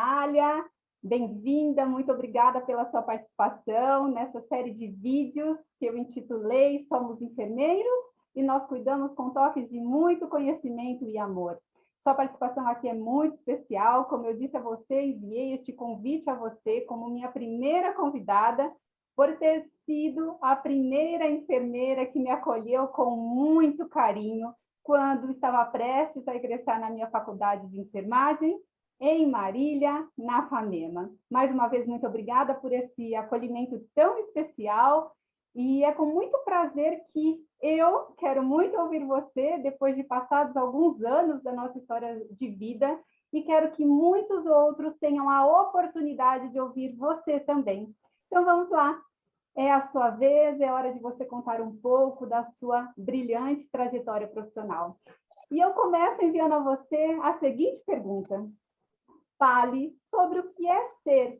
Natália, bem-vinda, muito obrigada pela sua participação nessa série de vídeos que eu intitulei Somos Enfermeiros e nós cuidamos com toques de muito conhecimento e amor. Sua participação aqui é muito especial, como eu disse a você, enviei este convite a você como minha primeira convidada, por ter sido a primeira enfermeira que me acolheu com muito carinho quando estava prestes a ingressar na minha faculdade de enfermagem, em Marília, na FAMEMA. Mais uma vez, muito obrigada por esse acolhimento tão especial e é com muito prazer que eu quero muito ouvir você, depois de passados alguns anos da nossa história de vida, e quero que muitos outros tenham a oportunidade de ouvir você também. Então, vamos lá. É a sua vez, é hora de você contar um pouco da sua brilhante trajetória profissional. E eu começo enviando a você a seguinte pergunta. Fale sobre o que é ser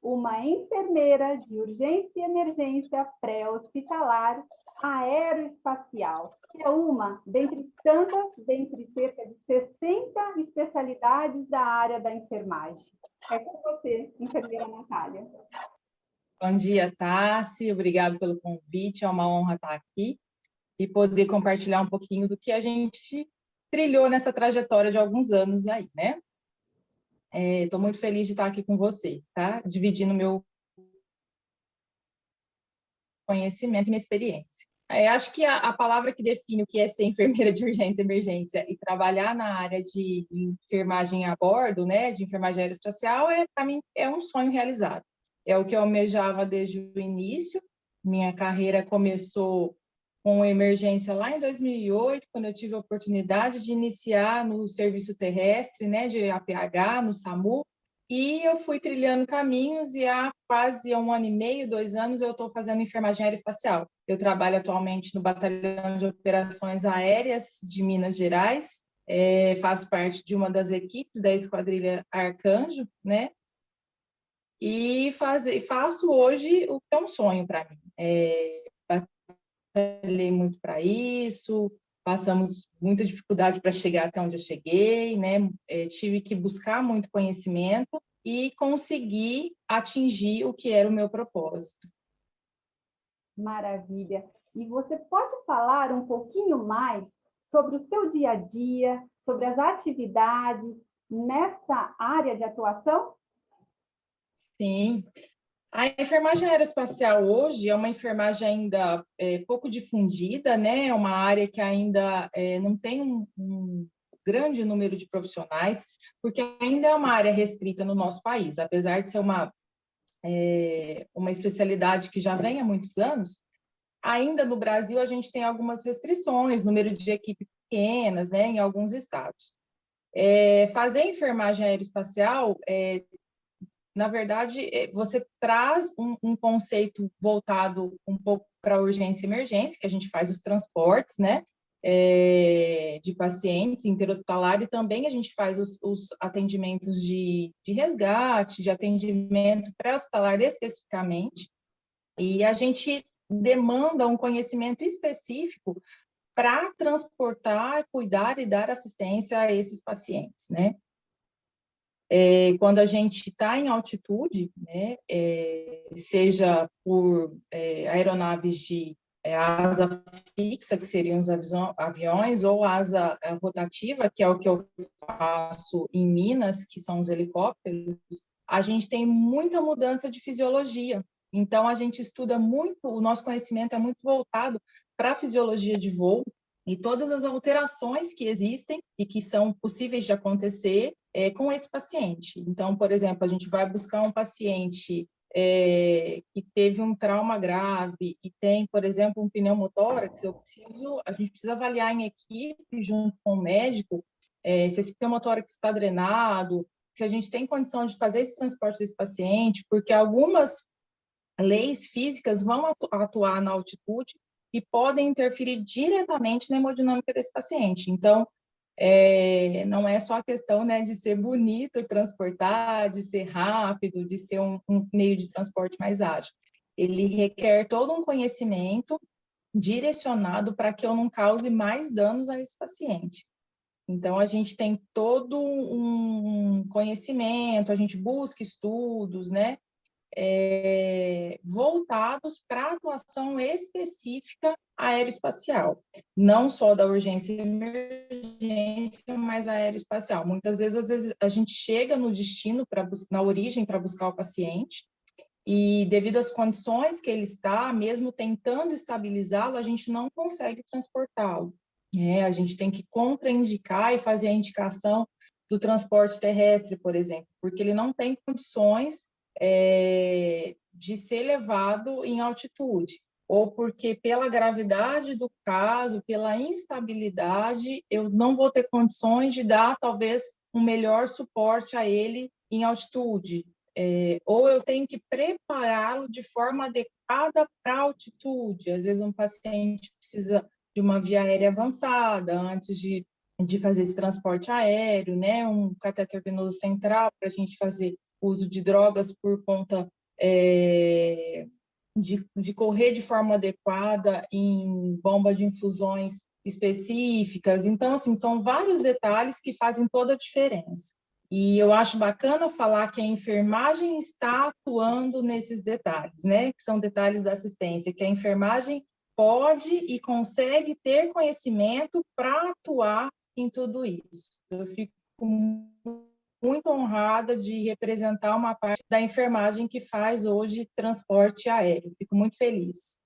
uma enfermeira de urgência e emergência pré-hospitalar aeroespacial, que é uma dentre tantas, dentre cerca de 60 especialidades da área da enfermagem. É com você, enfermeira Natália. Bom dia, Tassi. Obrigado pelo convite. É uma honra estar aqui e poder compartilhar um pouquinho do que a gente trilhou nessa trajetória de alguns anos aí, né? Estou muito feliz de estar aqui com você, tá? Dividindo meu conhecimento e minha experiência. Acho que a palavra que define o que é ser enfermeira de urgência e emergência e trabalhar na área de enfermagem a bordo, né, de enfermagem aeroespacial, para mim, é um sonho realizado. É o que eu almejava desde o início. Minha carreira começou com emergência lá em 2008, quando eu tive a oportunidade de iniciar no serviço terrestre, né, de APH, no SAMU, e eu fui trilhando caminhos e há quase 1 ano e meio, 2 anos, eu estou fazendo enfermagem aeroespacial. Eu trabalho atualmente no Batalhão de Operações Aéreas de Minas Gerais, faço parte de uma das equipes da Esquadrilha Arcanjo, né? E faço hoje o que é um sonho para mim. Batalhei muito para isso, passamos muita dificuldade para chegar até onde eu cheguei, né? Tive que buscar muito conhecimento e consegui atingir o que era o meu propósito. Maravilha. E você pode falar um pouquinho mais sobre o seu dia a dia, sobre as atividades nesta área de atuação? Sim. A enfermagem aeroespacial hoje é uma enfermagem ainda pouco difundida, né? É uma área que ainda não tem um grande número de profissionais, porque ainda é uma área restrita no nosso país, apesar de ser uma especialidade que já vem há muitos anos. Ainda no Brasil a gente tem algumas restrições, número de equipes pequenas, né? Em alguns estados. Fazer enfermagem aeroespacial na verdade, você traz um conceito voltado um pouco para urgência e emergência, que a gente faz os transportes, né, de pacientes interhospitalar, e também a gente faz os atendimentos de resgate, de atendimento pré-hospitalar especificamente, e a gente demanda um conhecimento específico para transportar, cuidar e dar assistência a esses pacientes, né? Quando a gente está em altitude, né, seja por aeronaves de asa fixa, que seriam os aviões, ou asa rotativa, que é o que eu faço em Minas, que são os helicópteros, a gente tem muita mudança de fisiologia. Então, a gente estuda muito, o nosso conhecimento é muito voltado para a fisiologia de voo e todas as alterações que existem e que são possíveis de acontecer com esse paciente. Então, por exemplo, a gente vai buscar um paciente que teve um trauma grave e tem, por exemplo, um pneumotórax, a gente precisa avaliar em equipe, junto com o médico, se esse pneumotórax está drenado, se a gente tem condição de fazer esse transporte desse paciente, porque algumas leis físicas vão atuar na altitude e podem interferir diretamente na hemodinâmica desse paciente. Então, não é só a questão, né, de ser bonito transportar, de ser rápido, de ser um meio de transporte mais ágil. Ele requer todo um conhecimento direcionado para que eu não cause mais danos a esse paciente. Então, a gente tem todo um conhecimento, a gente busca estudos, né, voltados para a atuação específica aeroespacial, não só da urgência e emergência, mas aeroespacial. Muitas vezes, às vezes, a gente chega no destino, na origem, para buscar o paciente, e devido às condições que ele está, mesmo tentando estabilizá-lo, a gente não consegue transportá-lo. A gente tem que contraindicar e fazer a indicação do transporte terrestre, por exemplo, porque ele não tem condições de ser levado em altitude, ou porque pela gravidade do caso, pela instabilidade, eu não vou ter condições de dar, talvez, um melhor suporte a ele em altitude. Ou eu tenho que prepará-lo de forma adequada para a altitude. Às vezes, um paciente precisa de uma via aérea avançada antes de fazer esse transporte aéreo, né? Um catéter venoso central para a gente fazer uso de drogas por conta de correr de forma adequada em bomba de infusões específicas. Então, assim, são vários detalhes que fazem toda a diferença. E eu acho bacana falar que a enfermagem está atuando nesses detalhes, né? Que são detalhes da assistência, que a enfermagem pode e consegue ter conhecimento para atuar em tudo isso. Eu fico muito honrada de representar uma parte da enfermagem que faz hoje transporte aéreo. Fico muito feliz.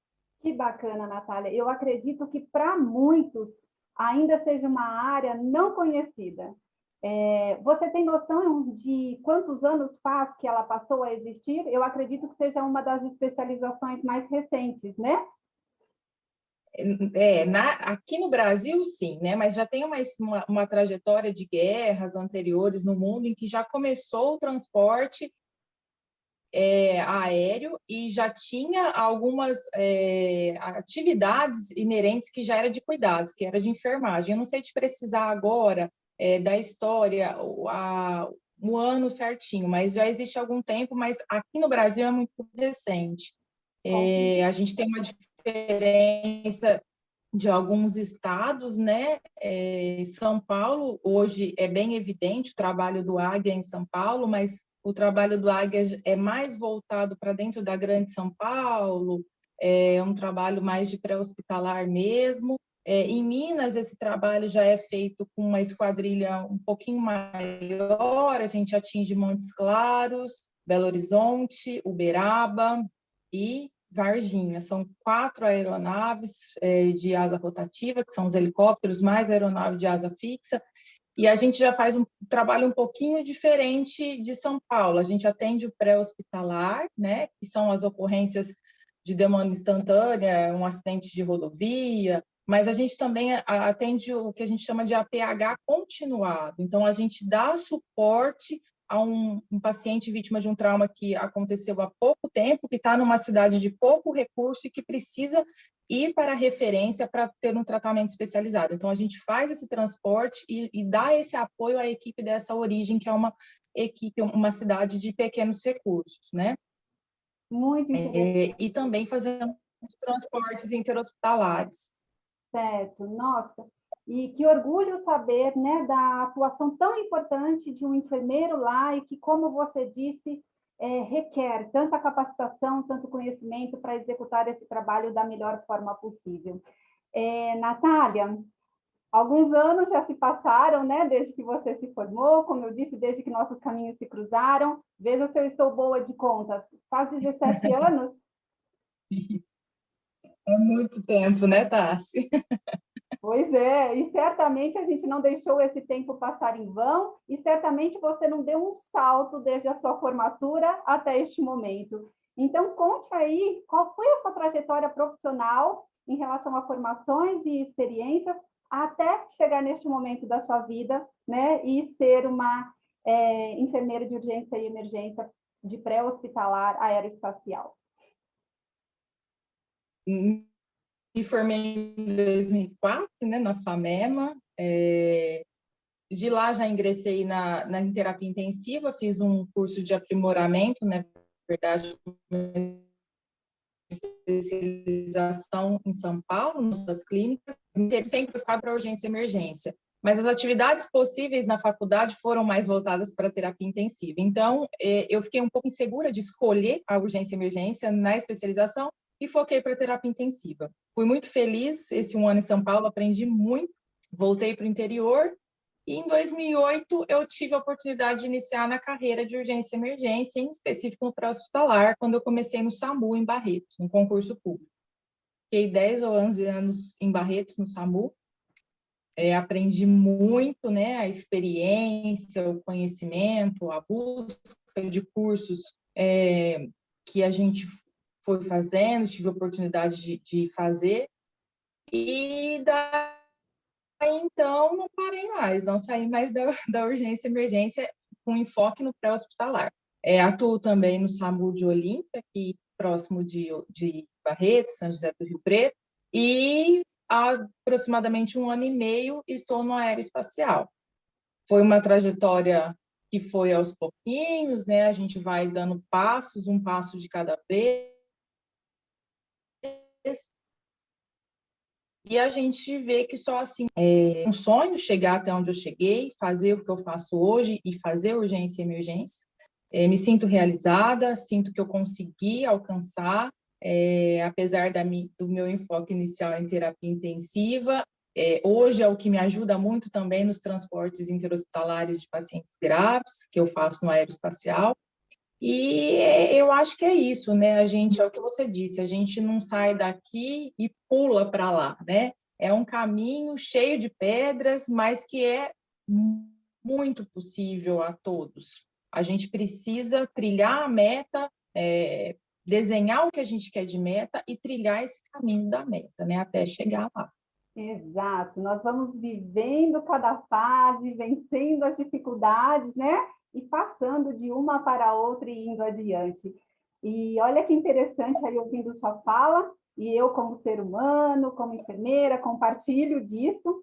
Que bacana, Natália. Eu acredito que para muitos ainda seja uma área não conhecida. Você tem noção de quantos anos faz que ela passou a existir? Eu acredito que seja uma das especializações mais recentes, né? Aqui no Brasil, sim, né? Mas já tem uma trajetória de guerras anteriores no mundo em que já começou o transporte aéreo e já tinha algumas atividades inerentes que já era de cuidados, que era de enfermagem. Eu não sei te precisar agora da história, o ano certinho, mas já existe há algum tempo, mas aqui no Brasil é muito recente. A gente tem uma diferença de alguns estados, né? São Paulo, hoje é bem evidente o trabalho do Águia em São Paulo, mas o trabalho do Águia é mais voltado para dentro da Grande São Paulo, é um trabalho mais de pré-hospitalar mesmo. Em Minas, esse trabalho já é feito com uma esquadrilha um pouquinho maior, a gente atinge Montes Claros, Belo Horizonte, Uberaba e Varginha. São 4 aeronaves de asa rotativa, que são os helicópteros, mais aeronave de asa fixa, e a gente já faz um trabalho um pouquinho diferente de São Paulo. A gente atende o pré-hospitalar, né, que são as ocorrências de demanda instantânea, um acidente de rodovia, mas a gente também atende o que a gente chama de APH continuado. Então, a gente dá suporte a um paciente vítima de um trauma que aconteceu há pouco tempo, que está numa cidade de pouco recurso e que precisa ir para a referência para ter um tratamento especializado. Então, a gente faz esse transporte e dá esse apoio à equipe dessa origem, que é uma equipe, uma cidade de pequenos recursos, né? Muito interessante. E também fazemos transportes interhospitalares. Certo, nossa. E que orgulho saber, né, da atuação tão importante de um enfermeiro lá e que, como você disse, requer tanta capacitação, tanto conhecimento para executar esse trabalho da melhor forma possível. Natália, alguns anos já se passaram, né, desde que você se formou, como eu disse, desde que nossos caminhos se cruzaram. Veja se eu estou boa de contas. Faz 17 anos? É muito tempo, né, Tassi? Pois é, e certamente a gente não deixou esse tempo passar em vão, e certamente você não deu um salto desde a sua formatura até este momento. Então, conte aí qual foi a sua trajetória profissional em relação a formações e experiências até chegar neste momento da sua vida, né, e ser uma enfermeira de urgência e emergência de pré-hospitalar aeroespacial. Me formei em 2004, né, na FAMEMA. De lá já ingressei na terapia intensiva, fiz um curso de aprimoramento, né, na verdade, uma especialização em São Paulo, nas suas clínicas, sempre fui para urgência e emergência. mas as atividades possíveis na faculdade foram mais voltadas para a terapia intensiva. Então, eu fiquei um pouco insegura de escolher a urgência e emergência na especialização e foquei para a terapia intensiva. Fui muito feliz esse 1 ano em São Paulo, aprendi muito, voltei para o interior e em 2008 eu tive a oportunidade de iniciar na carreira de urgência e emergência, em específico no pré-hospitalar, quando eu comecei no SAMU, em Barretos, no concurso público. Fiquei 10 ou 11 anos em Barretos, no SAMU. Aprendi muito, né? A experiência, o conhecimento, a busca de cursos que a gente foi fazendo, tive a oportunidade de fazer. E daí, então, não parei mais, não saí mais da urgência e emergência com enfoque no pré-hospitalar. Atuo também no SAMU de Olímpia, aqui próximo de Barretos, São José do Rio Preto, e há aproximadamente 1 ano e meio estou no aeroespacial. Foi uma trajetória que foi aos pouquinhos, né? A gente vai dando passos, um passo de cada vez, e a gente vê que só assim é um sonho chegar até onde eu cheguei, fazer o que eu faço hoje e fazer urgência e emergência. Me sinto realizada, sinto que eu consegui alcançar, apesar do meu enfoque inicial em terapia intensiva. Hoje é o que me ajuda muito também nos transportes interhospitalares de pacientes graves, que eu faço no aeroespacial. E eu acho que é isso, né? A gente, é o que você disse, a gente não sai daqui e pula para lá, né? É um caminho cheio de pedras, mas que é muito possível a todos. A gente precisa trilhar a meta, desenhar o que a gente quer de meta e trilhar esse caminho da meta, né? Até chegar lá. Exato, nós vamos vivendo cada fase, vencendo as dificuldades, né? E passando de uma para outra e indo adiante. E olha que interessante aí ouvindo sua fala, e eu como ser humano, como enfermeira, compartilho disso.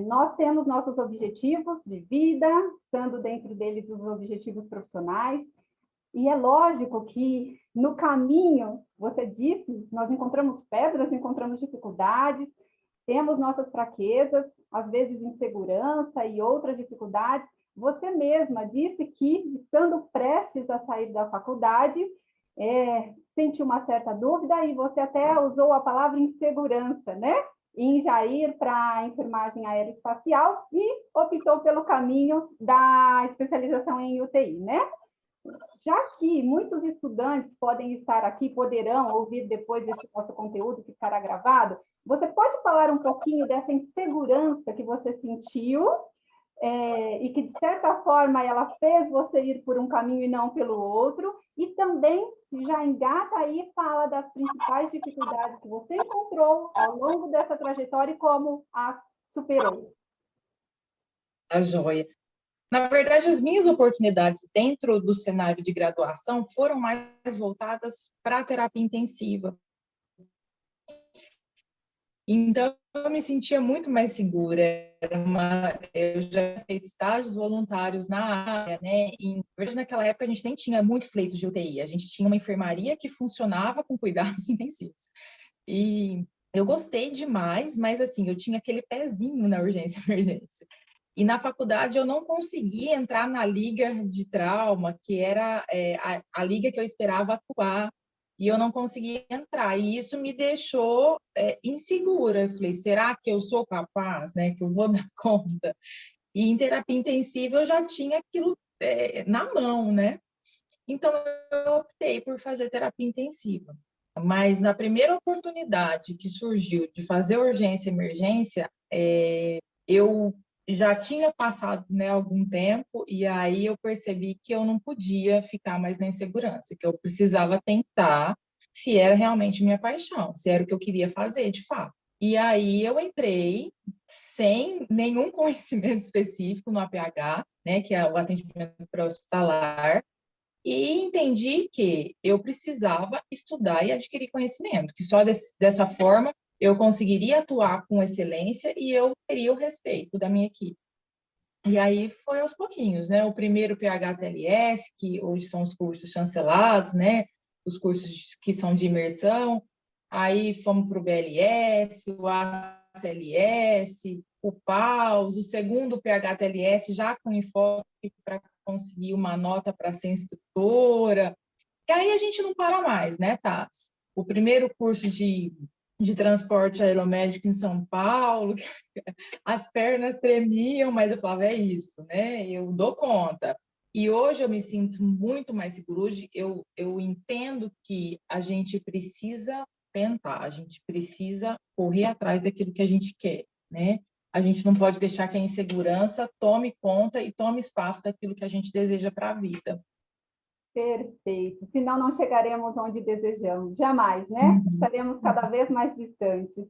Nós temos nossos objetivos de vida, estando dentro deles os objetivos profissionais, e é lógico que no caminho, você disse, nós encontramos pedras, encontramos dificuldades, temos nossas fraquezas, às vezes insegurança e outras dificuldades. Você mesma disse que, estando prestes a sair da faculdade, sentiu uma certa dúvida e você até usou a palavra insegurança, né? Em já ir para a enfermagem aeroespacial e optou pelo caminho da especialização em UTI, né? Já que muitos estudantes podem estar aqui, poderão ouvir depois esse nosso conteúdo que ficará gravado, você pode falar um pouquinho dessa insegurança que você sentiu e que, de certa forma, ela fez você ir por um caminho e não pelo outro, e também já engata aí e fala das principais dificuldades que você encontrou ao longo dessa trajetória e como as superou. A joia. Na verdade, as minhas oportunidades dentro do cenário de graduação foram mais voltadas para a terapia intensiva. Então, eu me sentia muito mais segura. Eu já tinha feito estágios voluntários na área, né? E, naquela época, a gente nem tinha muitos leitos de UTI. A gente tinha uma enfermaria que funcionava com cuidados intensivos. E eu gostei demais, mas, assim, eu tinha aquele pezinho na urgência e emergência. E na faculdade eu não consegui entrar na liga de trauma, que era a liga que eu esperava atuar, e eu não consegui entrar. E isso me deixou insegura. Eu falei, será que eu sou capaz, né? Que eu vou dar conta? E em terapia intensiva eu já tinha aquilo na mão, né? Então eu optei por fazer terapia intensiva. Mas na primeira oportunidade que surgiu de fazer urgência e emergência, eu já tinha passado, né, algum tempo, e aí eu percebi que eu não podia ficar mais na insegurança, que eu precisava tentar se era realmente minha paixão, se era o que eu queria fazer, de fato. E aí eu entrei sem nenhum conhecimento específico no APH, né, que é o atendimento pré-hospitalar, e entendi que eu precisava estudar e adquirir conhecimento, que só dessa forma eu conseguiria atuar com excelência e eu teria o respeito da minha equipe. E aí foi aos pouquinhos, né? O primeiro PH-TLS, que hoje são os cursos chancelados, né? Os cursos que são de imersão. aí fomos para o BLS, o ACLS, o PAUS, o segundo PHTLS, já com enfoque para conseguir uma nota para ser instrutora. E aí a gente não para mais, né, Tati? O primeiro curso de transporte aeromédico em São Paulo, as pernas tremiam, mas eu falava, é isso, né? Eu dou conta. E hoje eu me sinto muito mais seguro. Hoje eu entendo que a gente precisa tentar, a gente precisa correr atrás daquilo que a gente quer, né? A gente não pode deixar que a insegurança tome conta e tome espaço daquilo que a gente deseja para a vida. Perfeito. Senão não chegaremos onde desejamos, jamais, né? Uhum. Estaremos cada vez mais distantes.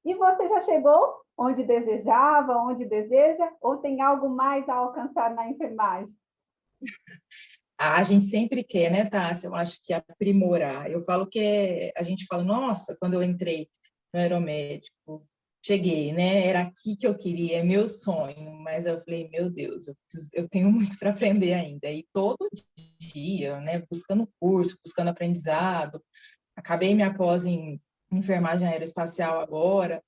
E você já chegou onde desejava, onde deseja, ou tem algo mais a alcançar na enfermagem? A gente sempre quer, né, Tássia? Eu acho que aprimorar. Eu falo que a gente fala, nossa, quando eu entrei no aeromédico, cheguei, né? Era aqui que eu queria, é meu sonho. Mas eu falei, meu Deus, eu tenho muito para aprender ainda. E todo dia, né, buscando curso, buscando aprendizado. Acabei minha pós em enfermagem aeroespacial agora.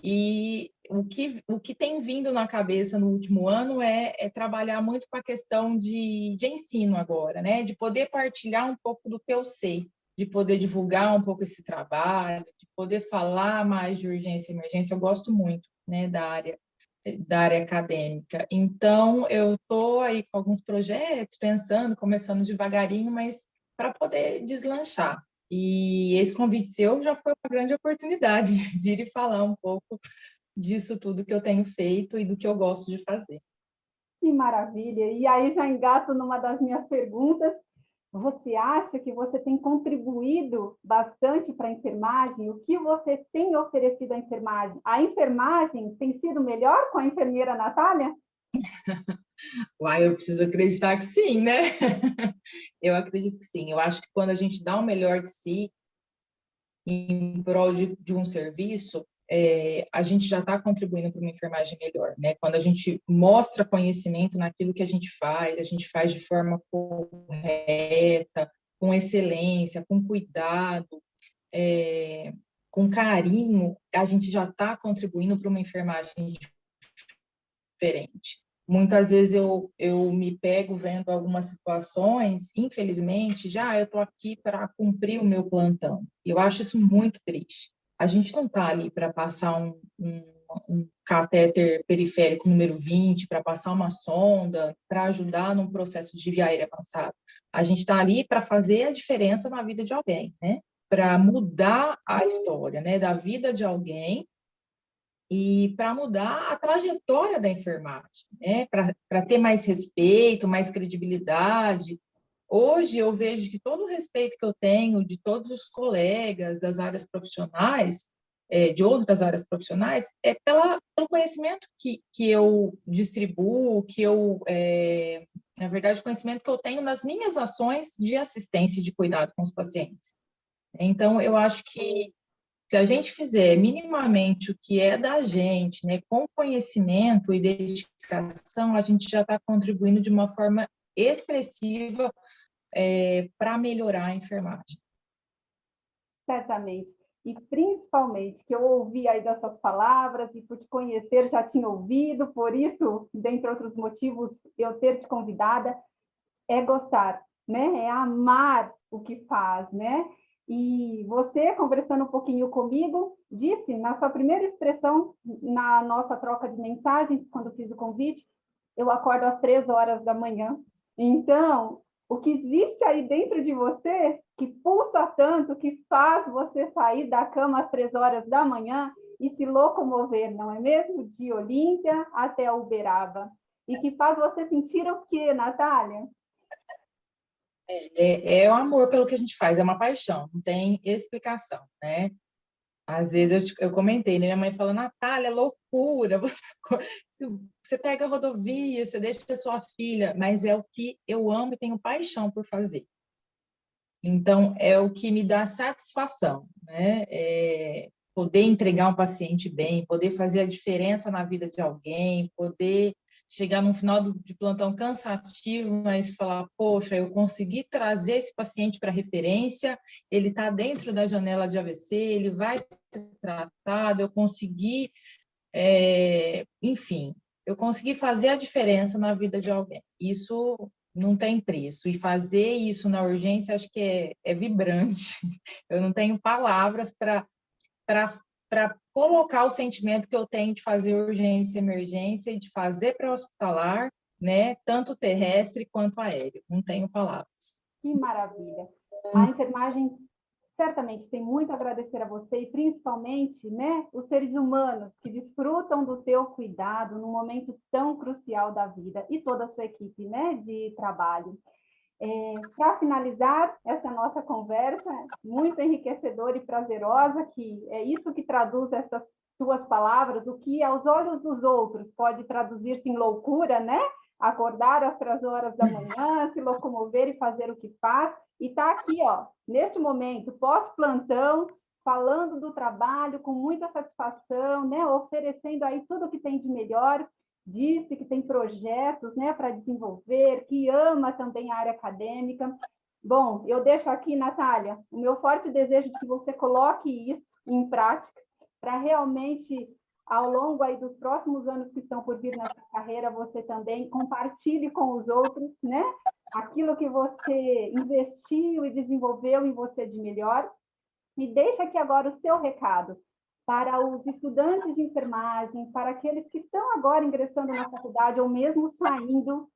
E o que tem vindo na cabeça no último ano é trabalhar muito com a questão de ensino agora, né? De poder partilhar um pouco do que eu sei, de poder divulgar um pouco esse trabalho, de poder falar mais de urgência e emergência. Eu gosto muito, né, da área acadêmica. Então, eu estou aí com alguns projetos, pensando, começando devagarinho, mas para poder deslanchar. E esse convite seu já foi uma grande oportunidade de vir e falar um pouco disso tudo que eu tenho feito e do que eu gosto de fazer. Que maravilha! E aí já engato numa das minhas perguntas. Você acha que você tem contribuído bastante para a enfermagem? O que você tem oferecido à enfermagem? A enfermagem tem sido melhor com a enfermeira Natália? Uai, eu preciso acreditar que sim, né? Eu acredito que sim. Eu acho que quando a gente dá o melhor de si em prol de um serviço, a gente já está contribuindo para uma enfermagem melhor, né? Quando a gente mostra conhecimento naquilo que a gente faz de forma correta, com excelência, com cuidado, com carinho, a gente já está contribuindo para uma enfermagem diferente. Muitas vezes eu me pego vendo algumas situações, infelizmente, já eu estou aqui para cumprir o meu plantão. E eu acho isso muito triste. A gente não está ali para passar um catéter periférico número 20, para passar uma sonda, para ajudar num processo de via aérea avançada. A gente está ali para fazer a diferença na vida de alguém, né? Para mudar a história, né? Da vida de alguém e para mudar a trajetória da enfermagem, né? Para ter mais respeito, mais credibilidade. Hoje eu vejo que todo o respeito que eu tenho de todos os colegas das áreas profissionais, de outras áreas profissionais, é pelo conhecimento que eu distribuo, na verdade, o conhecimento que eu tenho nas minhas ações de assistência e de cuidado com os pacientes. Então, eu acho que se a gente fizer minimamente o que é da gente, né, com conhecimento e dedicação, a gente já está contribuindo de uma forma expressiva para melhorar a enfermagem. Certamente. E principalmente que eu ouvi aí das suas palavras e por te conhecer já tinha ouvido, por isso, dentre outros motivos, eu ter te convidada, é gostar, né? É amar o que faz, né? E você, conversando um pouquinho comigo, disse na sua primeira expressão, na nossa troca de mensagens, quando fiz o convite, eu acordo às 3 horas da manhã. Então, o que existe aí dentro de você, que pulsa tanto, que faz você sair da cama às 3 horas da manhã e se locomover, não é mesmo? De Olímpia até Uberaba. E que faz você sentir o quê, Natália? É o amor pelo que a gente faz, é uma paixão, não tem explicação, né? Às vezes eu comentei, né? Minha mãe fala, Natália, é loucura, você pega a rodovia, você deixa a sua filha, mas é o que eu amo e tenho paixão por fazer. Então, é o que me dá satisfação, né? Poder entregar um paciente bem, poder fazer a diferença na vida de alguém, poder chegar no final de plantão cansativo, mas falar, poxa, eu consegui trazer esse paciente para referência, ele está dentro da janela de AVC, ele vai ser tratado, eu consegui, enfim, eu consegui fazer a diferença na vida de alguém. Isso não tem preço. E fazer isso na urgência, acho que é vibrante. Eu não tenho palavras para colocar o sentimento que eu tenho de fazer urgência e emergência e de fazer pré-hospitalar, né, tanto terrestre quanto aéreo. Não tenho palavras. Que maravilha. A enfermagem certamente tem muito a agradecer a você e principalmente, né, os seres humanos que desfrutam do teu cuidado num momento tão crucial da vida e toda a sua equipe, né, de trabalho. Para finalizar essa nossa conversa, muito enriquecedora e prazerosa, que é isso que traduz essas tuas palavras, o que aos olhos dos outros pode traduzir-se em loucura, né? Acordar às 3 horas da manhã, se locomover e fazer o que faz, e está aqui, ó, neste momento, pós-plantão, falando do trabalho com muita satisfação, né? Oferecendo aí tudo o que tem de melhor. Disse que tem projetos, né, para desenvolver, que ama também a área acadêmica. Bom, eu deixo aqui, Natália, o meu forte desejo de que você coloque isso em prática, para realmente, ao longo aí dos próximos anos que estão por vir na sua carreira, você também compartilhe com os outros, né, aquilo que você investiu e desenvolveu em você de melhor. E deixa aqui agora o seu recado para os estudantes de enfermagem, para aqueles que estão agora ingressando na faculdade ou mesmo saindo,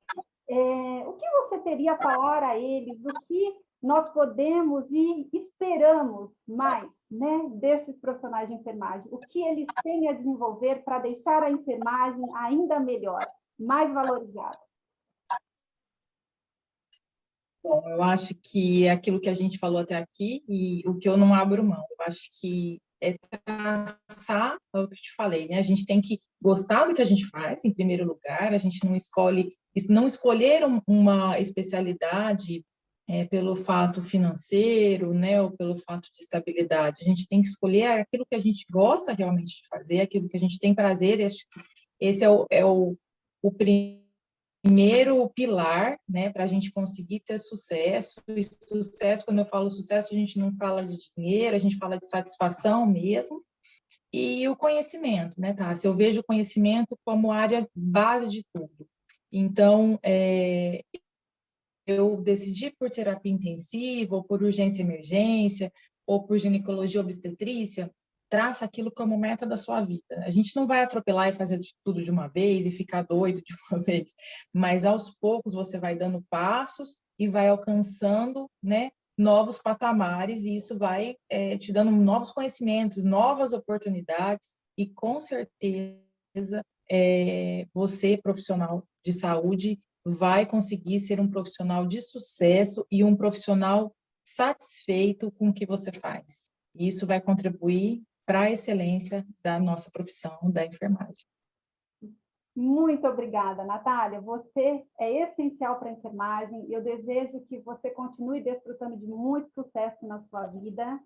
o que você teria a falar a eles? O que nós podemos e esperamos mais, né, desses profissionais de enfermagem? O que eles têm a desenvolver para deixar a enfermagem ainda melhor, mais valorizada? Bom, eu acho que é aquilo que a gente falou até aqui e o que eu não abro mão. Eu acho que é traçar, é o que eu te falei, né? A gente tem que gostar do que a gente faz, em primeiro lugar. A gente não escolher uma especialidade pelo fato financeiro, né? Ou pelo fato de estabilidade. A gente tem que escolher aquilo que a gente gosta realmente de fazer, aquilo que a gente tem prazer. Esse o primeiro pilar, né, para a gente conseguir ter sucesso. E sucesso, quando eu falo sucesso, a gente não fala de dinheiro, a gente fala de satisfação mesmo. E o conhecimento, né, tá? Se eu vejo o conhecimento como área base de tudo. Então, eu decidi por terapia intensiva, ou por urgência e emergência, ou por ginecologia e obstetrícia, traça aquilo como meta da sua vida. A gente não vai atropelar e fazer tudo de uma vez e ficar doido de uma vez, mas aos poucos você vai dando passos e vai alcançando, né, novos patamares, e isso vai te dando novos conhecimentos, novas oportunidades, e com certeza você, profissional de saúde, vai conseguir ser um profissional de sucesso e um profissional satisfeito com o que você faz. E isso vai contribuir para a excelência da nossa profissão da enfermagem. Muito obrigada, Natália. Você é essencial para a enfermagem e eu desejo que você continue desfrutando de muito sucesso na sua vida.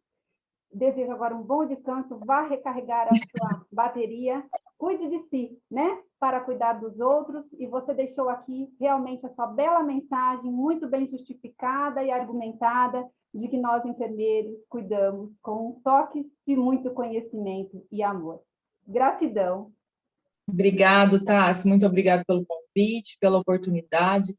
Desejo agora um bom descanso, vá recarregar a sua bateria, cuide de si, né? Para cuidar dos outros, e você deixou aqui realmente a sua bela mensagem, muito bem justificada e argumentada, de que nós, enfermeiros, cuidamos com toques de muito conhecimento e amor. Gratidão. Obrigado, Tassi, muito obrigado pelo convite, pela oportunidade.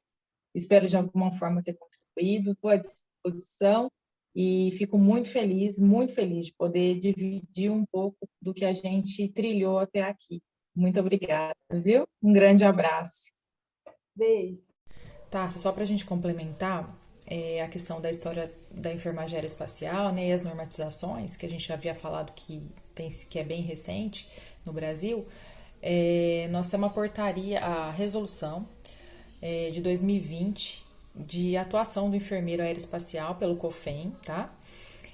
Espero de alguma forma ter contribuído, estou à disposição. E fico muito feliz de poder dividir um pouco do que a gente trilhou até aqui. Muito obrigada, viu? Um grande abraço. Beijo. Tá, só para a gente complementar a questão da história da enfermagem aeroespacial, né, e as normatizações, que a gente já havia falado que é bem recente no Brasil, nós temos uma portaria, a resolução de 2020, de atuação do enfermeiro aeroespacial pelo COFEM, tá?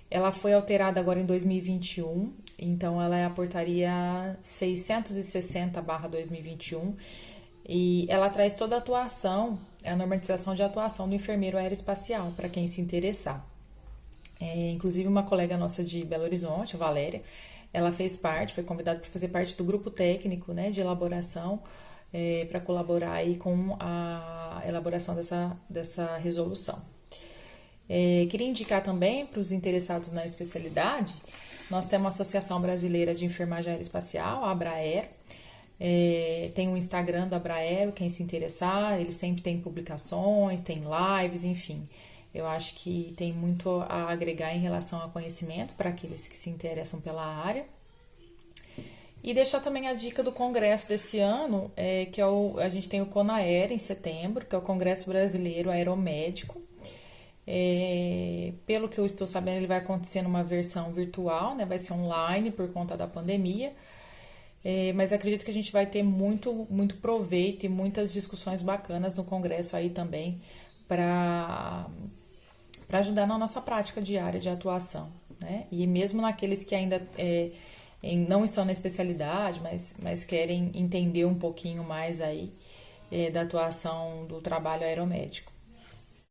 Ela foi alterada agora em 2021, então ela é a portaria 660/2021, e ela traz toda a atuação, a normatização de atuação do enfermeiro aeroespacial, para quem se interessar. Inclusive uma colega nossa de Belo Horizonte, a Valéria, ela fez parte, foi convidada para fazer parte do grupo técnico, né, de elaboração para colaborar aí com a elaboração dessa resolução. Queria indicar também para os interessados na especialidade, nós temos a Associação Brasileira de Enfermagem Aeroespacial, a ABRAER. Tem o Instagram da ABRAER, quem se interessar, eles sempre têm publicações, tem lives, enfim. Eu acho que tem muito a agregar em relação a conhecimento para aqueles que se interessam pela área. E deixar também a dica do congresso desse ano, que a gente tem o CONAER em setembro, que é o Congresso Brasileiro Aeromédico. Pelo que eu estou sabendo, ele vai acontecer numa versão virtual, né? Vai ser online por conta da pandemia. Mas acredito que a gente vai ter muito proveito e muitas discussões bacanas no congresso aí também para ajudar na nossa prática diária de atuação, né? E mesmo naqueles que ainda não estão na especialidade, mas querem entender um pouquinho mais aí da atuação do trabalho aeromédico.